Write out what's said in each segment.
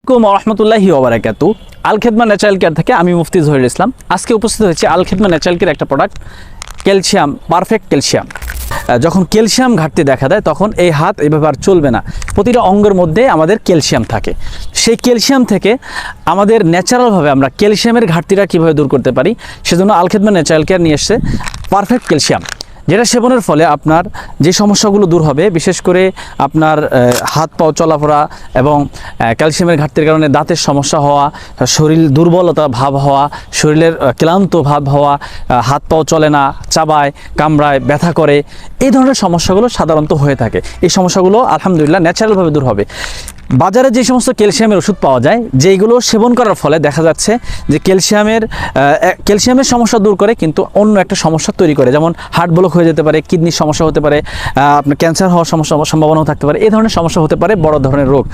আলাইকুম ওয়া রাহমাতুল্লাহি ওয়া বারাকাতুহু। আল খেদমা ন্যাচারাল কেয়ার থেকে আমি মুফতি জহিরুল ইসলাম। আজকে উপস্থিত হয়েছে আল খেদমা ন্যাচারাল কেয়ার একটা প্রোডাক্ট, ক্যালসিয়াম, পারফেক্ট ক্যালসিয়াম। যখন ক্যালসিয়াম ঘাটতি দেখা দেয় তখন এই হাত এইভাবে আর চলবে না। প্রতিটা অঙ্গের মধ্যে আমাদের ক্যালসিয়াম থাকে। সেই ক্যালসিয়াম থেকে আমাদের ন্যাচারালভাবে আমরা ক্যালসিয়ামের ঘাটতিটা কীভাবে দূর করতে পারি, সেজন্য আল খেদমা ন্যাচারাল কেয়ার নিয়ে এসেছে পারফেক্ট ক্যালসিয়াম, যেটা সেবনের ফলে আপনার যে সমস্যাগুলো দূর হবে, বিশেষ করে আপনার হাত পাও চলাফেরা এবং ক্যালসিয়ামের ঘাটতির কারণে দাঁতের সমস্যা হওয়া, শরীর দুর্বলতা ভাব হওয়া, শরীরের ক্লান্ত ভাব হওয়া, হাত পাও চলে না, চাবায়, কামড়ায়, ব্যথা করে, এই ধরনের সমস্যাগুলো সাধারণত হয়ে থাকে। এই সমস্যাগুলো আলহামদুলিল্লাহ ন্যাচারালভাবে দূর হবে। বাজারে যে সমস্ত ক্যালসিয়ামের ওষুধ পাওয়া যায়, যেগুলো সেবন করার ফলে দেখা যাচ্ছে যে ক্যালসিয়ামের সমস্যা দূর করে কিন্তু অন্য একটা সমস্যা তৈরি করে, যেমন হার্ট ব্লক হয়ে যেতে পারে, কিডনির সমস্যা হতে পারে, আপনার ক্যান্সার হওয়ার সম্ভাবনাও থাকতে পারে। এই ধরনের সমস্যা হতে পারে, বড় ধরনের রোগ।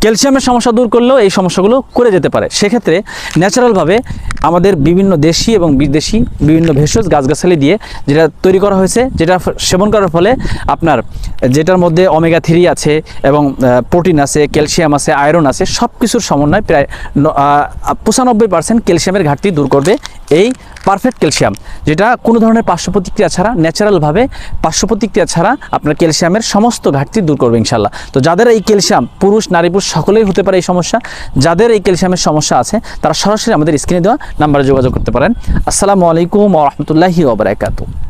ক্যালসিয়ামের সমস্যা দূর করলেও এই সমস্যাগুলো করে যেতে পারে। সেক্ষেত্রে ন্যাচারালভাবে আমাদের বিভিন্ন দেশি এবং বিদেশি বিভিন্ন ভেষজ গাছগাছালি দিয়ে যেটা তৈরি করা হয়েছে, যেটা সেবন করার ফলে আপনার যেটার মধ্যে ওমেগা 3 আছে এবং প্রোটিন আছে, ক্যালসিয়াম আছে, আয়রন আছে, সব কিছুর সমন্বয় প্রায় 95% ক্যালসিয়ামের ঘাটতি দূর করবে এই পারফেক্ট ক্যালসিয়াম, যেটা কোনো ধরনের পার্শ্ব প্রতিক্রিয়া ছাড়া, ন্যাচারালভাবে পার্শ্ব প্রতিক্রিয়া ছাড়া আপনার ক্যালসিয়ামের সমস্ত ঘাটতি দূর করবে ইনশাল্লাহ। তো যাদের এই ক্যালসিয়াম, পুরুষ নারী পুরুষ সকলেই হতে পারে এই সমস্যা, যাদের এই ক্যালসিয়ামের সমস্যা আছে তারা সরাসরি আমাদের স্ক্রিনে দেওয়া নাম্বারে যোগাযোগ করতে পারেন। আসসালামু আলাইকুম ওয়া রাহমাতুল্লাহি ওয়া বারাকাতুহু।